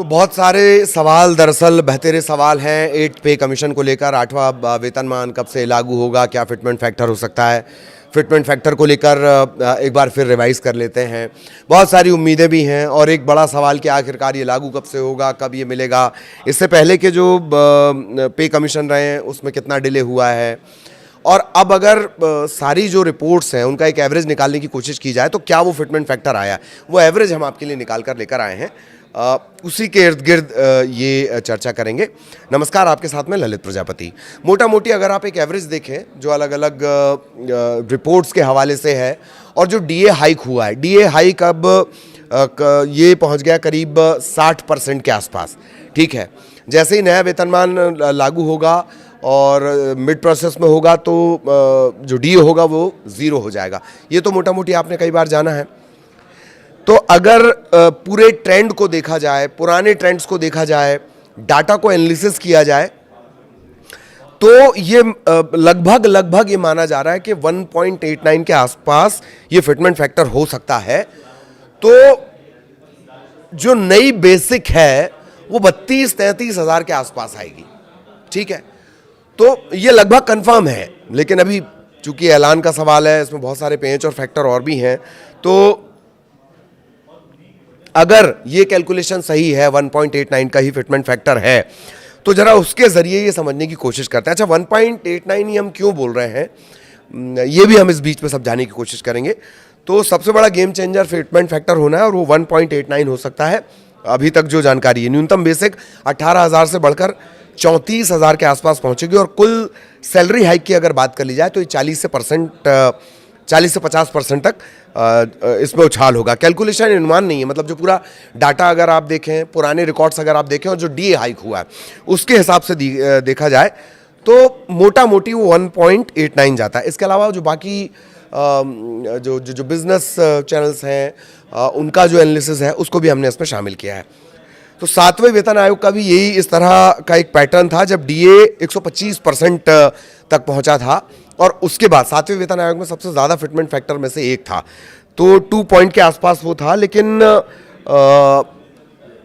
तो बहुत सारे सवाल दरअसल बेहतरे सवाल हैं। 8th पे कमीशन को लेकर 8वां वेतनमान कब से लागू होगा, क्या फिटमेंट फैक्टर हो सकता है, फिटमेंट फैक्टर को लेकर एक बार फिर रिवाइज कर लेते हैं। बहुत सारी उम्मीदें भी हैं और एक बड़ा सवाल कि आखिरकार ये लागू कब से होगा, कब ये मिलेगा। इससे पहले के जो पे कमीशन रहे हैं उसमें कितना डिले हुआ है, और अब अगर सारी जो रिपोर्ट्स हैं उनका एक एवरेज निकालने की कोशिश की जाए तो क्या वो फिटमेंट फैक्टर आया, वो एवरेज हम आपके लिए निकाल कर लेकर आए हैं। उसी के इर्द गिर्द ये चर्चा करेंगे। नमस्कार, आपके साथ में ललित प्रजापति। मोटा मोटी अगर आप एक एवरेज देखें जो अलग अलग रिपोर्ट्स के हवाले से है, और जो डीए हाइक हुआ है, डीए हाइक अब ये पहुंच गया करीब 60% के आसपास। ठीक है, जैसे ही नया वेतनमान लागू होगा और मिड प्रोसेस में होगा तो जो डीए होगा वो 0 हो जाएगा। ये तो मोटा मोटी आपने कई बार जाना है। तो अगर पूरे ट्रेंड को देखा जाए, पुराने ट्रेंड्स को देखा जाए, डाटा को एनालिसिस किया जाए, तो ये लगभग ये माना जा रहा है कि 1.89 के आसपास ये फिटमेंट फैक्टर हो सकता है। तो जो नई बेसिक है वो 32-33 हज़ार के आसपास आएगी। ठीक है, तो ये लगभग कंफर्म है, लेकिन अभी चूंकि ऐलान का सवाल है, इसमें बहुत सारे पेंच और फैक्टर और भी हैं। तो अगर ये कैलकुलेशन सही है, 1.89 का ही फिटमेंट फैक्टर है, तो जरा उसके जरिए ये समझने की कोशिश करते हैं। अच्छा, 1.89 ही हम क्यों बोल रहे हैं, ये भी हम इस बीच में समझाने की कोशिश करेंगे। तो सबसे बड़ा गेम चेंजर फिटमेंट फैक्टर होना है और वो 1.89 हो सकता है। अभी तक जो जानकारी है, न्यूनतम बेसिक 18,000 से बढ़कर 34,000 के आसपास पहुंचेगी, और कुल सैलरी हाइक की अगर बात कर ली जाए तो ये 40 से 50% तक इसमें उछाल होगा। कैलकुलेशन अनुमान नहीं है, मतलब जो पूरा डाटा अगर आप देखें, पुराने रिकॉर्ड्स अगर आप देखें और जो डीए हाइक हुआ है उसके हिसाब से देखा जाए तो मोटा मोटी वो 1.89 जाता है। इसके अलावा जो बाकी जो बिजनेस चैनल्स हैं उनका जो एनालिसिस है उसको भी हमने इसमें शामिल किया है। तो 7वें वेतन आयोग का भी यही इस तरह का एक पैटर्न था, जब डीए 125% तक पहुंचा था, और उसके बाद 7वें वेतन आयोग में सबसे ज़्यादा फिटमेंट फैक्टर में से एक था, तो 2 पॉइंट के आसपास वो था। लेकिन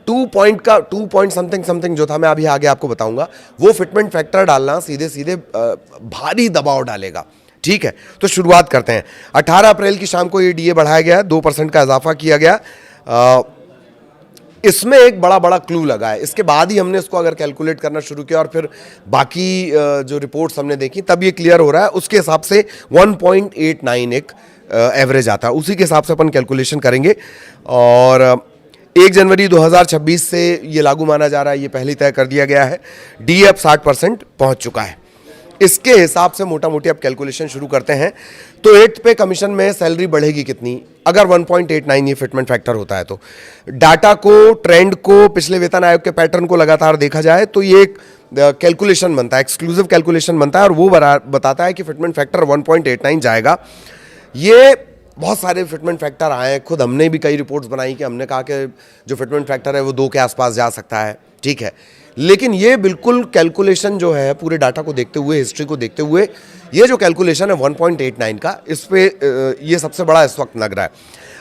2 पॉइंट समथिंग जो था, मैं अभी आगे आपको बताऊंगा, वो फिटमेंट फैक्टर डालना सीधे भारी दबाव डालेगा। ठीक है, तो शुरुआत करते हैं। 18 अप्रैल की शाम को ये डीए बढ़ाया गया, 2% का इजाफा किया गया। इसमें एक बड़ा क्लू लगा है। इसके बाद ही हमने इसको अगर कैलकुलेट करना शुरू किया और फिर बाकी जो रिपोर्ट्स हमने देखी, तब ये क्लियर हो रहा है। उसके हिसाब से 1.89 एक एवरेज आता है, उसी के हिसाब से अपन कैलकुलेशन करेंगे। और 1 जनवरी 2026 से ये लागू माना जा रहा है, ये पहले तय कर दिया गया है। डीए अब 60% पहुंच चुका है। इसके हिसाब से मोटा मोटी अब कैलकुलेशन शुरू करते हैं। तो 8th पे कमीशन में सैलरी बढ़ेगी कितनी, अगर 1.89 ये फिटमेंट फैक्टर होता है तो। डाटा को, ट्रेंड को, पिछले वेतन आयोग के पैटर्न को लगातार देखा जाए तो ये एक कैलकुलेशन बनता है, एक्सक्लूसिव कैलकुलेशन बनता है, और वो बताता है कि फिटमेंट फैक्टर 1.89 जाएगा। ये बहुत सारे फिटमेंट फैक्टर आए हैं, खुद हमने भी कई रिपोर्ट्स बनाई कि हमने कहा कि जो फिटमेंट फैक्टर है वो 2 के आसपास जा सकता है। ठीक है, लेकिन ये बिल्कुल कैलकुलेशन जो है पूरे डाटा को देखते हुए, हिस्ट्री को देखते हुए, ये जो कैलकुलेशन है 1.89 का, इस पे ये सबसे बड़ा इस वक्त लग रहा है।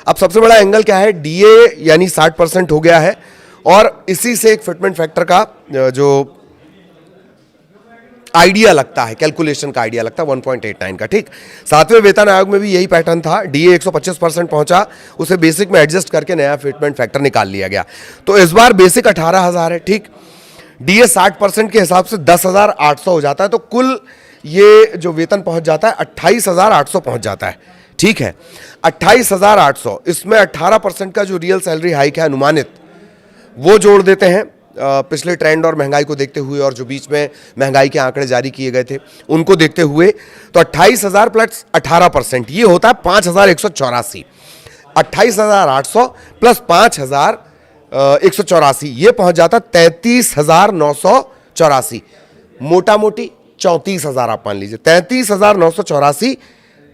अब सबसे बड़ा एंगल क्या है, डीए यानी 60% हो गया है, और इसी से एक फिटमेंट फैक्टर का जो आइडिया लगता है, कैलकुलेशन का आइडिया लगता है 1.89 का। ठीक, 7वें वेतन आयोग में भी यही पैटर्न था। डीए 125% पहुंचा, उसे बेसिक में एडजस्ट करके नया फिटमेंट फैक्टर निकाल लिया गया। तो इस बार बेसिक 18,000 है। ठीक, डीए 60% के हिसाब से 10,800 हो जाता है, तो कुल ये जो वेतन पहुंच जाता है 28,800 पहुंच जाता है। ठीक है, 28,800, इसमें 18% का जो रियल सैलरी हाइक है अनुमानित, वो जोड़ देते हैं पिछले ट्रेंड और महंगाई को देखते हुए, और जो बीच में महंगाई के आंकड़े जारी किए गए थे उनको देखते हुए, तो 28,000 प्लस 18% ये होता है 5,184। 28,800 प्लस 5,184 ये पहुंच जाता 33,984, मोटा मोटी 34,000 आप मान लीजिए। 33,984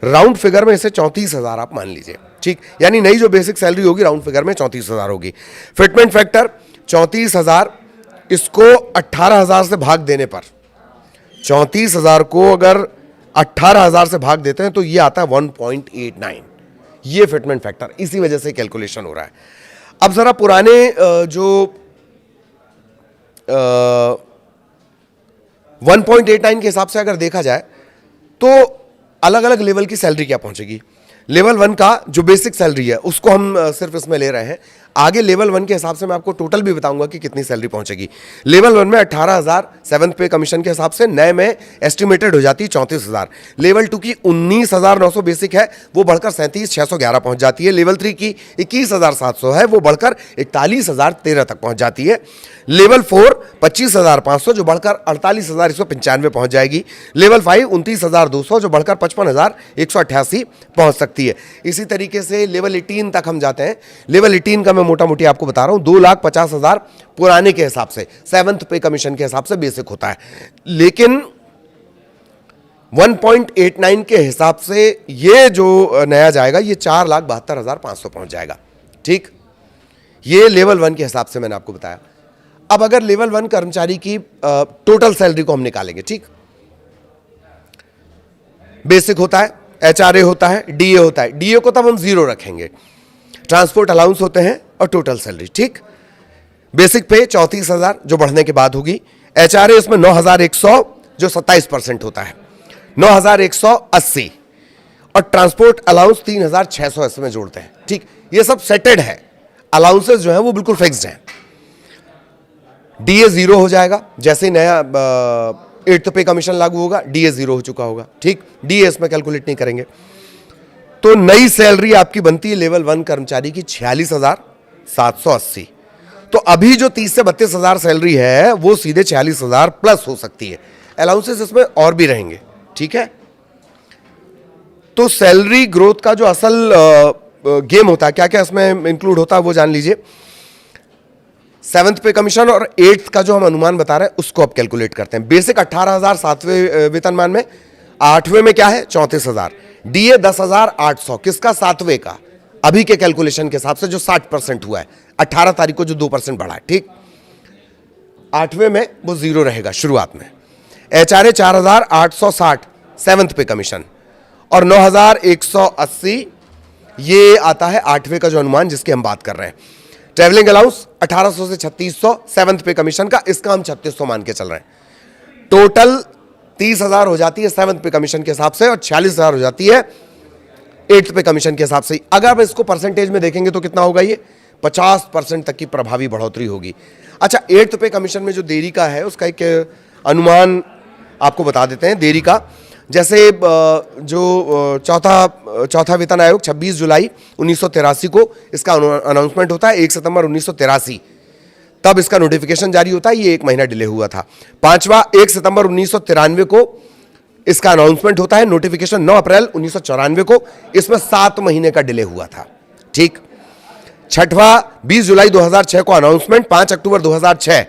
राउंड फिगर में, इसे 34,000 आप मान लीजिए। ठीक, यानी नई जो बेसिक सैलरी होगी राउंड फिगर में 34,000 होगी। फिटमेंट फैक्टर 34,000, इसको 18,000 से भाग देने पर, 34,000 को अगर 18,000 से भाग देते हैं तो ये आता है 1.89, ये फिटमेंट फैक्टर। इसी वजह से कैलकुलेशन हो रहा है। अब जरा पुराने जो 1.89 के हिसाब से अगर देखा जाए तो अलग अलग लेवल की सैलरी क्या पहुंचेगी। लेवल 1 का जो बेसिक सैलरी है उसको हम सिर्फ इसमें ले रहे हैं। आगे लेवल 1 के हिसाब से मैं आपको टोटल भी बताऊंगा कि कितनी सैलरी पहुंचेगी। लेवल 1 में 18,000 7th पे कमीशन के हिसाब से, नए में एस्टिमेटेड हो जाती है 34,000। लेवल 2 की 19,900 बेसिक है, वो बढ़कर 37,611 पहुंच जाती है। लेवल 3 की 21,700 है, वो बढ़कर 41,013 तक पहुंच जाती है। लेवल 4 25,500 जो बढ़कर 48,195 पहुंच जाएगी। लेवल 5 29,200 जो बढ़कर 55,188 पहुंच सकती है। इसी तरीके से लेवल 18 तक हम जाते हैं। लेवल 18 का मैं मोटा मोटी आपको बता रहा हूं, 2,50,000 पुराने के हिसाब से 7th पे कमीशन के हिसाब से बेसिक होता है, लेकिन 1.89 के हिसाब से ये जो नया जाएगा ये 4,72,500 पहुंच जाएगा। ठीक, ये लेवल 1 के हिसाब से मैंने आपको बताया। अब अगर लेवल 1 कर्मचारी की टोटल सैलरी को हम निकालेंगे, ठीक, बेसिक होता है, एचआरए होता है, डीए होता है। डीए को तब हम 0 रखेंगे, ट्रांसपोर्ट अलाउंस होते हैं और टोटल सैलरी। ठीक, बेसिक पे 34,000 जो बढ़ने के बाद होगी। एचआरए इसमें 9,100 जो 27% होता है, 9,180 और ट्रांसपोर्ट अलाउंस 3,600 इसमें जोड़ते हैं। ठीक, ये सब सेटेड है, अलाउंसेस जो है वो बिल्कुल फिक्स्ड हैं। डीए 0 हो जाएगा जैसे ही नया 8th पे कमीशन लागू होगा, डीए 0 हो चुका होगा। ठीक, डीए इसमें कैलकुलेट नहीं करेंगे। तो नई सैलरी आपकी बनती है लेवल 1 कर्मचारी की 46,780। तो अभी जो 30 से 32,000 सैलरी है वो सीधे 46,000 प्लस हो सकती है। अलाउंसेस इसमें और भी रहेंगे। ठीक है, तो सैलरी ग्रोथ का जो असल गेम होता है, क्या क्या इसमें इंक्लूड होता है वो जान लीजिए। 7th पे कमीशन और 8th का जो हम अनुमान बता रहे हैं उसको अब कैलकुलेट करते हैं। बेसिक 18,000 7वें वेतनमान में, 8वें में क्या है 34,000, डीए 10,800 किसका 7वें का, अभी के कैलकुलेशन के हिसाब से जो 60% हुआ है 18 तारीख को जो 2% बढ़ा है। ठीक, 8वें में वो 0 रहेगा शुरुआत में। एचआरए 4,860 7th पे कमीशन और 9,180 ये आता है 8वें का जो अनुमान जिसकी हम बात कर रहे हैं। ट्रैवलिंग अलाउंस 1,800 से 3,600 7th पे कमीशन का, इसका हम 3,600 मान के चल रहे हैं। टोटल 30,000 हो जाती है 7th पे कमीशन के हिसाब से और 46,000 हो जाती है 8th पे कमीशन के हिसाब से। अगर आप इसको परसेंटेज में देखेंगे तो कितना होगा, ये 50% तक की प्रभावी बढ़ोतरी होगी। अच्छा, 8th पे कमीशन में जो देरी का है उसका एक अनुमान आपको बता देते हैं। देरी का जैसे जो चौथा वेतन आयोग 26 जुलाई 1983 को इसका अनाउंसमेंट होता है, 1 सितंबर 1983 तब इसका नोटिफिकेशन जारी होता है, ये 1 महीना डिले हुआ था। 5वां 1 सितंबर 1993 को इसका अनाउंसमेंट होता है, नोटिफिकेशन 9 अप्रैल 1994 को, इसमें 7 महीने का डिले हुआ था। ठीक, 6वां 20 जुलाई 2006 को अनाउंसमेंट, 5 अक्टूबर 2006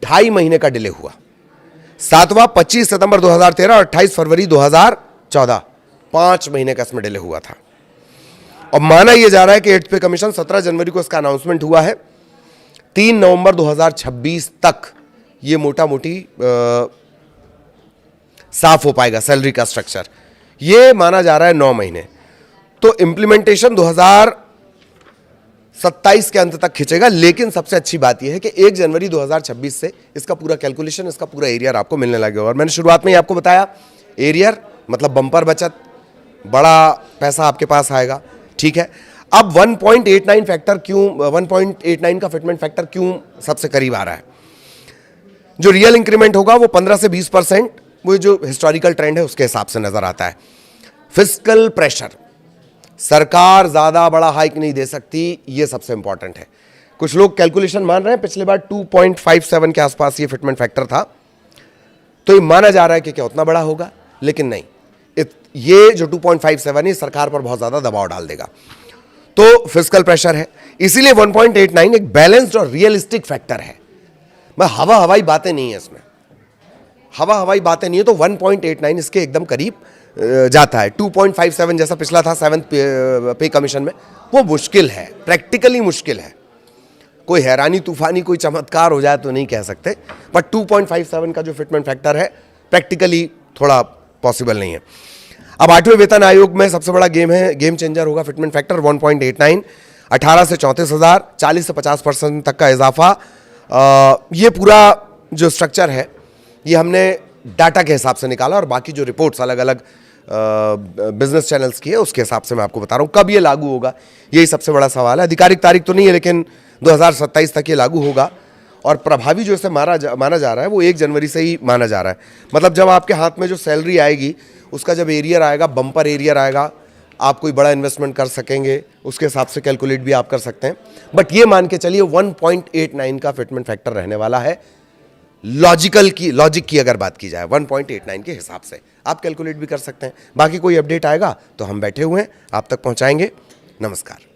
2.5 महीने का डिले हुआ। 7वां 25 सितंबर 2013 और 28 फरवरी 2014 5 महीने का इसमें डिले हुआ था। और माना यह जा रहा है कि 8th पे कमीशन 17 जनवरी को इसका अनाउंसमेंट हुआ है, 3 नवंबर 2026 तक ये मोटा मोटी साफ हो पाएगा सैलरी का स्ट्रक्चर। ये माना जा रहा है 9 महीने। तो इंप्लीमेंटेशन 2027 के अंत तक खिंचेगा। लेकिन सबसे अच्छी बात यह है कि 1 जनवरी 2026 से इसका पूरा कैलकुलेशन, इसका पूरा एरियर आपको मिलने लगेगा। और मैंने शुरुआत में ही आपको बताया, एरियर मतलब बम्पर बचत, बड़ा पैसा आपके पास आएगा। ठीक है, अब 1.89 फैक्टर क्यों, 1.89 का फिटमेंट फैक्टर क्यों सबसे करीब आ रहा है। जो रियल इंक्रीमेंट होगा वो 15 से 20%, वो जो हिस्टोरिकल ट्रेंड है उसके हिसाब से नजर आता है। फिस्कल प्रेशर, सरकार ज्यादा बड़ा हाइक नहीं दे सकती, ये सबसे इंपॉर्टेंट है। कुछ लोग कैलकुलेशन मान रहे हैं, पिछले बार 2.57 के आसपास ये फिटमेंट फैक्टर था, तो ये माना जा रहा है कि क्या उतना बड़ा होगा, लेकिन नहीं, ये जो 2.57 है सरकार पर बहुत ज्यादा दबाव डाल देगा। तो फिस्कल प्रेशर है, इसीलिए 1.89 एक बैलेंस्ड और रियलिस्टिक फैक्टर है। मैं हवाई बातें नहीं है इसमें, हवाई बातें नहीं है। तो 1.89 इसके एकदम करीब जाता है। 2.57 जैसा पिछला था 7th पे कमीशन में, वो मुश्किल है, प्रैक्टिकली मुश्किल है। कोई हैरानी तूफानी कोई चमत्कार हो जाए तो नहीं कह सकते, बट 2.57 का जो फिटमेंट फैक्टर है प्रैक्टिकली थोड़ा पॉसिबल नहीं है। अब 8वें वेतन आयोग में सबसे बड़ा गेम चेंजर होगा फिटमेंट फैक्टर 1.89। 18 से 34,000, 40 से 50% तक का इजाफा ये पूरा जो स्ट्रक्चर है ये हमने डाटा के हिसाब से निकाला और बाकी जो रिपोर्ट्स अलग अलग बिजनेस चैनल्स की है उसके हिसाब से मैं आपको बता रहा हूँ। कब ये लागू होगा यही सबसे बड़ा सवाल है। आधिकारिक तारीख तो नहीं है लेकिन 2027 तक ये लागू होगा और प्रभावी जो इसे माना जा रहा है वो 1 जनवरी से ही माना जा रहा है। मतलब जब आपके हाथ में जो सैलरी आएगी उसका जब एरियर आएगा, बम्पर एरियर आएगा, आप कोई बड़ा इन्वेस्टमेंट कर सकेंगे, उसके हिसाब से कैलकुलेट भी आप कर सकते हैं। बट ये मान के चलिए 1.89 का फिटमेंट फैक्टर रहने वाला है। लॉजिक की अगर बात की जाए 1.89 के हिसाब से आप कैलकुलेट भी कर सकते हैं। बाकी कोई अपडेट आएगा तो हम बैठे हुए हैं, आप तक पहुंचाएंगे। नमस्कार।